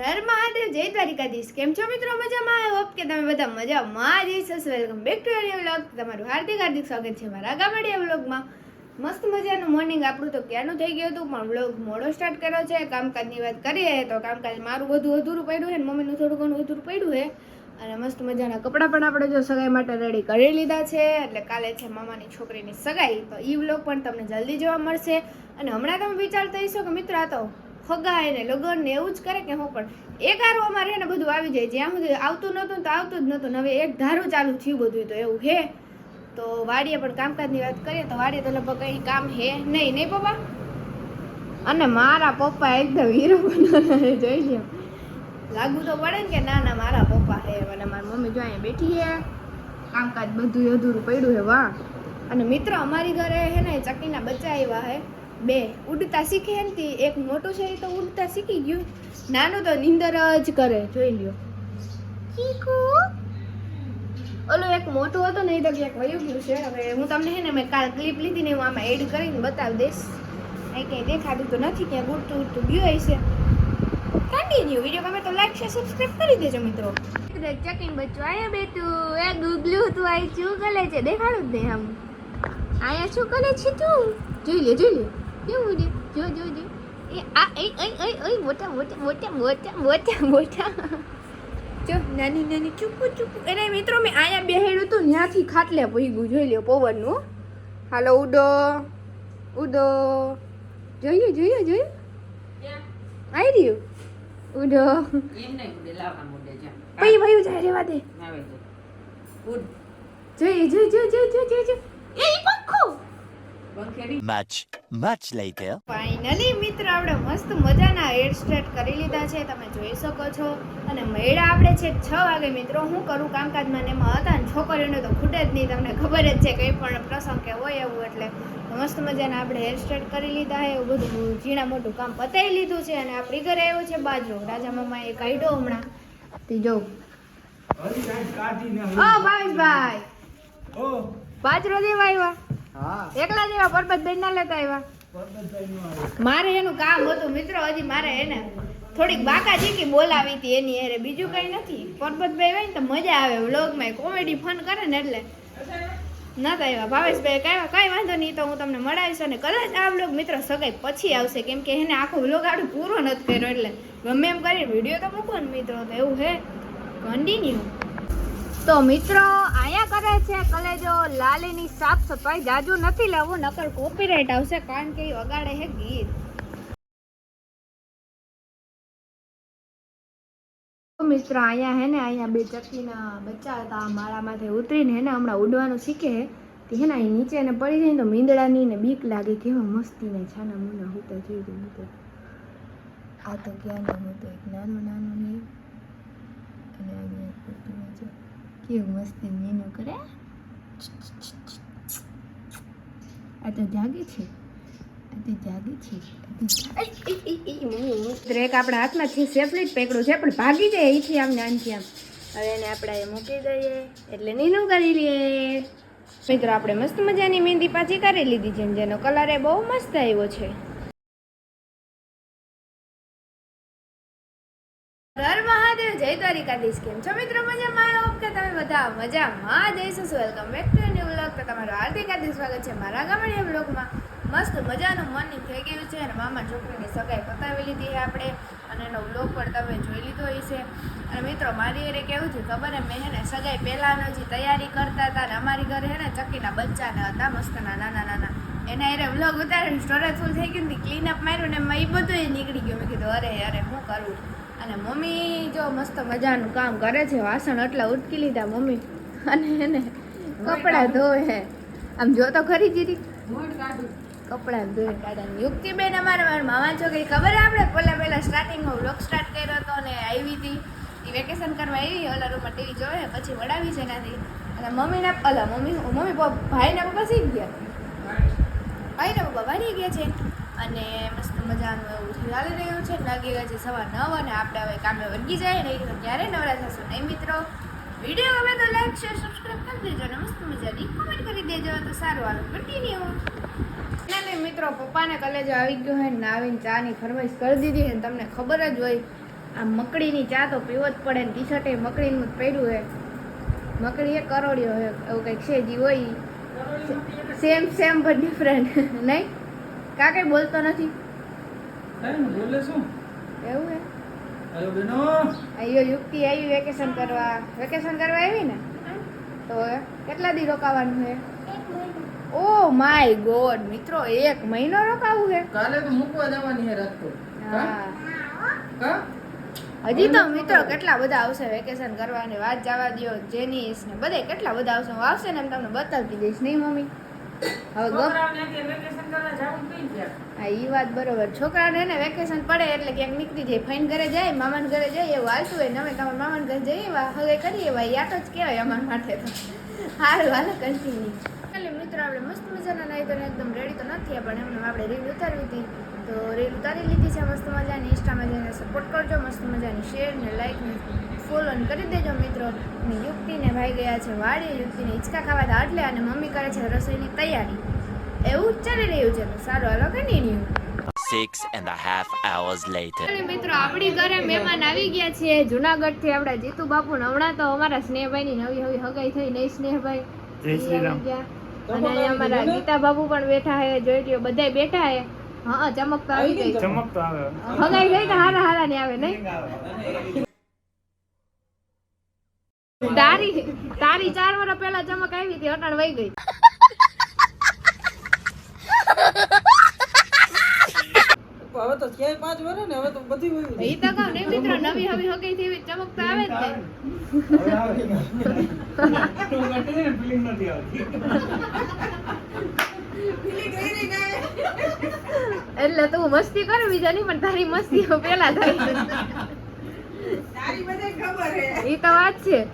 હર મહાદેવ, જય દ્વારિકાધીશ. કેમ છો મિત્રો? મજામાં? આઈ હોપ કે તમે બધા મજામાં જ હશો. Welcome back to new vlog. તમારું હાર્દિક સ્વાગત છે મારા ગામડિયા વ્લોગમાં. મસ્ત મજાનું મોર્નિંગ આપણું તો ક્યાંનું થઈ ગયું હતું, પણ વ્લોગ મોડો સ્ટાર્ટ કર્યો છે. કામકાજની વાત કરીએ તો કામકાજ મારું બધું અધૂરું પડ્યું છે ને મમ્મીનું થોડું ઘણું અધૂરું પડ્યું છે. અને મસ્ત મજાના કપડાં પણ આપણે જો સગાઈ માટે રેડી કરી લીધા છે. એટલે કાલે છે મામાની છોકરીની સગાઈ, તો એ વ્લોગ પણ તમને જલ્દી જોવા મળશે. અને હમણાં તમે વિચારતા હશો કે મિત્રો આ તો ફગાય ને લગ્ન ને એવું જ કરે કે હું, પણ એક આરું અમારે એને બધું આવી જાય. જ્યાં સુધી આવતું નહોતું તો આવતું જ નહોતું, હવે એક ધારું ચાલુ થયું બધું, તો એવું હે. તો વાડીએ પણ કામકાજની વાત કરીએ તો વાડીએ તો લગભગ કંઈ કામ હે નહીં પપ્પા. અને મારા પપ્પા એકદમ હીરો બનાવે, જોઈ લ્યો. લાગુ તો પડે ને કે ના ના મારા પપ્પા હે. અને મારી મમ્મી જો અહીંયા બેઠી હે, કામકાજ બધું અધૂરું પડ્યું હે. વાહ. અને મિત્રો અમારી ઘરે હે ને ચકીના બચ્ચા આવ્યા હે, બે ઉડતા શીખે ને. એક મોટું છે એ તો ઉડતા શીખી ગયું, નાનું તો નીંદર જ કરે, જોઈ લ્યો. ચીકુ ઓલો એક મોટું હતું ને એ તો ક્યાંક વયું ગયું છે. હવે હું તમને હે ને મેં કાલ ક્લિપ લીધી ને હું આમાં એડ કરીને બતાવી દઈશ. અહીં ક્યાંય દેખાતું તો નથી, ક્યાંક ઉડતું ગયું હશે. કન્ટિન્યુ વિડીયો ગમે તો લાઈક શેર સબસ્ક્રાઇબ કરી દેજો મિત્રો. ચકીન બચ્ચું આયા બેઠું, એ ગુગલું તું આઈ શું કરે છે દેખાડું જ નહીં. આમ આયા શું કરે છે તું? જોઈ લે કેવું છે, જો એ આ એ મોટા જો નાની ચૂપુ. એને મિત્રો મેં આયા બેહેડું હતું, ત્યાંથી ખાટલે ભીગું, જોઈ લ્યો પવનનું. હાલો ઉડો જોઈએ આવી રહ્યું ઉડો. પઈ ભયું જાય રેવા દે. જોઈએ એ પંખો. Much later. ફાઇનલી મિત્રો આપણે મસ્ત મજાના હેર સ્ટ્રેટ કરી લીધા છે, તમે જોઈ શકો છો. અને મેળા આપણે છે 6 વાગે. મિત્રો હું કરું કામકાજમાં ને એમાં હતા ને છોકરીઓને તો ખૂટે જ નહીં, તમને ખબર જ છે કંઈ પણ પ્રસંગ કે હોય એવું. એટલે મસ્ત મજાના આપણે હેર સ્ટ્રેટ કરી લીધા છે, એવું બધું ઝીણા મોટું કામ પતાવી લીધું છે. અને આપણી ઘરે આવ્યો છે બાજરો, રાજા મામાએ કાઢ્યો હમણાં તે જો. ભાવેશભાઈ બાજરો દેવા આવ્યા? એકલા જેવા પરબતભાઈ ના લેતા આવ્યા? મારે એનું કામ હતું મિત્રો, હજી મારે એને થોડીક બાકાજીકી બોલાવી હતી એની હારે, બીજું કઈ નથી. પરબતભાઈ હોય ને તો મજા આવે વ્લોગમાં, કોમેડી ફન કરે ને એટલે નતા આવ્યા. ભાવેશભાઈ કઈ વાંધો નહીં, તો હું તમને મળાવીશ. અને કદાચ આ વ્લોગ મિત્રો સગાઈ પછી આવશે, કેમ કે એને આખો વ્લોગ આડું પૂરો નથી કર્યો, એટલે ગમે એમ કરી વિડીયો તો મૂકો ને મિત્રો, તો એવું હે કન્ટિન્યુ. તો મિત્રો આયા કરે છે કલેજો લાલીની સાફ સફાઈ. જાજુ નથી લેવું, નકર કોપીરાઈટ આવશે, કારણ કે એ વગાડે છે ગીત. મિત્રો અહીંયા બે ચકીના બચ્ચા હતા, માળામાંથી ઉતરીને હે ને હમણાં ઉડવાનું શીખે તે હે ને અહીં નીચે ને પડી જાય તો મીંદડાની ને બીક લાગે. કેવા મસ્તી ને છાના મુના હોતા જોઈ રહ્યું તો. આ તો ક્યાં હતો એક નાનું ને અને અહીંયા કેવું મસ્તી નીનું કરે. આ તો જાગે છે. એક આપણા હાથમાં છે સેફલી જ પકડ્યું છે, પણ ભાગી જાય અહીંથી આમ ને આમથી આમ. હવે એને આપણે મૂકી દઈએ એટલે નીનું કરી લઈએ. મિત્રો આપણે મસ્ત મજાની મહેંદી પાછી કરી લીધી છે, જેનો કલર એ બહુ મસ્ત આવ્યો છે. હર મહાદેવ, જય દ્વારિકાધીશ. કેમ છો મિત્રો? મજામાં? આઈ હોપ કે તમે બધા મજામાં જ હશો. Welcome back to new vlog. તો તમારું હાર્દિક સ્વાગત છે મારા ગામડિયા વ્લોગમાં. મસ્ત મજાનું મોર્નિંગ થઈ ગયું છે અને મામા છોકરીની સગાઈ પતાવી લીધી છે આપણે, અને એનો વ્લોગ પણ તમે જોઈ લીધો હશે. અને મિત્રો મારી ઘરે કેવું છે ખબર હે, મેં હે ને સગાઈ પહેલાંનો જે તૈયારી કરતા હતા ને અમારી ઘરે હે ને ચકીના બચ્ચાને હતા મસ્તના નાના. એના એરે વ્લોગ ઉતારીને સ્ટોરેજ ફૂલ થઈ ગયું ને ક્લીનઅપ માર્યું ને એમાં એ બધું નીકળી ગયું. મેં કીધું અરે શું કરું. અને મમ્મી જો મસ્ત મજાનું કામ કરે છે, વાસણ એટલા ઉટકી લીધા મમ્મી, અને એને કપડાં ધોવે હે. આમ જો તો ખરી જીરી કપડાં ધોઈ કાઢ્યા. યુક્તિબેન અમારા મામા છોકરી ખબર આપણે પહેલા સ્ટાર્ટિંગમાં વ્લોગ સ્ટાર્ટ કર્યો હતો અને આવી હતી એ વેકેશન કરવા આવી, ઓલા રૂમમાં ટીવી જોવે પછી વડાવી છે એનાથી. અને મમ્મી ભાઈના પપ્પા શીખ ગયા, ભાઈના પપ્પા ભણી ગયા છે. અને મસ્ત મજાનું એવું ચાલી રહ્યું છે. લાગી ગયા છે 9:15 અને આપણે હવે કામે વળગી જાય ને ક્યારે નવરા થશું નહીં મિત્રો. વિડીયો ગમે તો લાઈક શેર સબસ્ક્રાઈબ કરી દેજો અને મસ્ત મજાની કોમેન્ટ કરી દેજો, તો સારું હાલો કન્ટિન્યુ. ના મિત્રો પપ્પાને કલેજો આવી ગયો હોય ને આવીને ચાની ફરમાઈશ કરી દીધી છે. તમને ખબર જ હોય આ મકડીની ચા તો પીવો જ પડે ને ટી શર્ટ એ મકડીનું જ પહેર્યું હે મકડી એ કરોડિયો હે એવું કંઈક છે જી હોય સેમ બટ ડિફરન્ટ નહીં કાકે બોલતો નથી બોલે શું એવું હે હેલો બેનો અయ్యో યુક્તિ આવી વેકેશન કરવા આવી ને તો કેટલા દી રોકાવાનું છે ઓ માય ગોડ મિત્રો 1 મહિનો રોકાવું છે કાલે તો મૂકવા જવાની છે રાજકોટ હા કા હજી તો મિત્રો કેટલા બધા આવશે વેકેશન કરવાની વાત જવા દ્યો જેનીસ ને બધે કેટલા બધા આવશે હું આવશે ને એમ તમને બતાવતી દઈશ નહીં મમ્મી હવે હા એ વાત બરોબર છોકરાને ને વેકેશન પડે એટલે ક્યાંક નીકળી જાય ફાઈન ઘરે જાય મામાના ઘરે જાય એવું હાલતું હોય ને અમે તમારા મામાના ઘરે જઈએ એવા હવે કરીએ એવા યાદ જ કહેવાય અમારા માટે તો સારું હાલે કન્ટિન્યુ એટલે મિત્રો આપણે મસ્ત મજાના નાઈ તો એકદમ રેડી તો નથી પણ એમને આપણે રીલ ઉતારવી હતી તો રીલ ઉતારી લીધી છે મસ્ત મજાની ઇન્સ્ટામાં જઈને સપોર્ટ કરજો મસ્ત મજાની શેર ને લાઈક ને ફોલો કરી દેજો મિત્રો ને યુક્તિને ભાઈ ગયા છે વાડીએ યુક્તિને હિંચકા ખાવા હતા એટલે અને મમ્મી કરે છે રસોઈની તૈયારી એવું જ ચાલી રહ્યું છે સારું હાલો કન્ટિન્યુ 6.5 hours later. મિત્રો આપણી ઘરે મહેમાન આવી ગયા છે જુનાગઢ થી આપડા જીતુ બાપુ હમણાં તો અમારા સ્નેહભાઈ ની નવી હગાઈ થઈ નહીં સ્નેહભાઈ જય શ્રી રામ અને અહીંયા અમારા ગીતા બાપુ પણ બેઠા હે જોઈ લ્યો બધાય બેઠા હે હા ચમક તો આવી ગઈ ચમક તો આવે હગાઈ ગઈ તો હારા ની આવે નહીં તારી 4 વર્ષ પહેલા ચમક આવી હતી અટાણ વહી ગઈ હવે તો ક્યાંય 5 વર્ષ ને હવે તો બધી હોય એ તો કહું ને મિત્રો નવી હગાઈ થી ચમક તો આવે જ ને ફીલિંગ નથી આવતી એટલે તું મસ્તી કર બીજા નહીં પણ તારી મસ્તી પેલા થાય છે તારી બધે ખબર હે એ તો વાત છે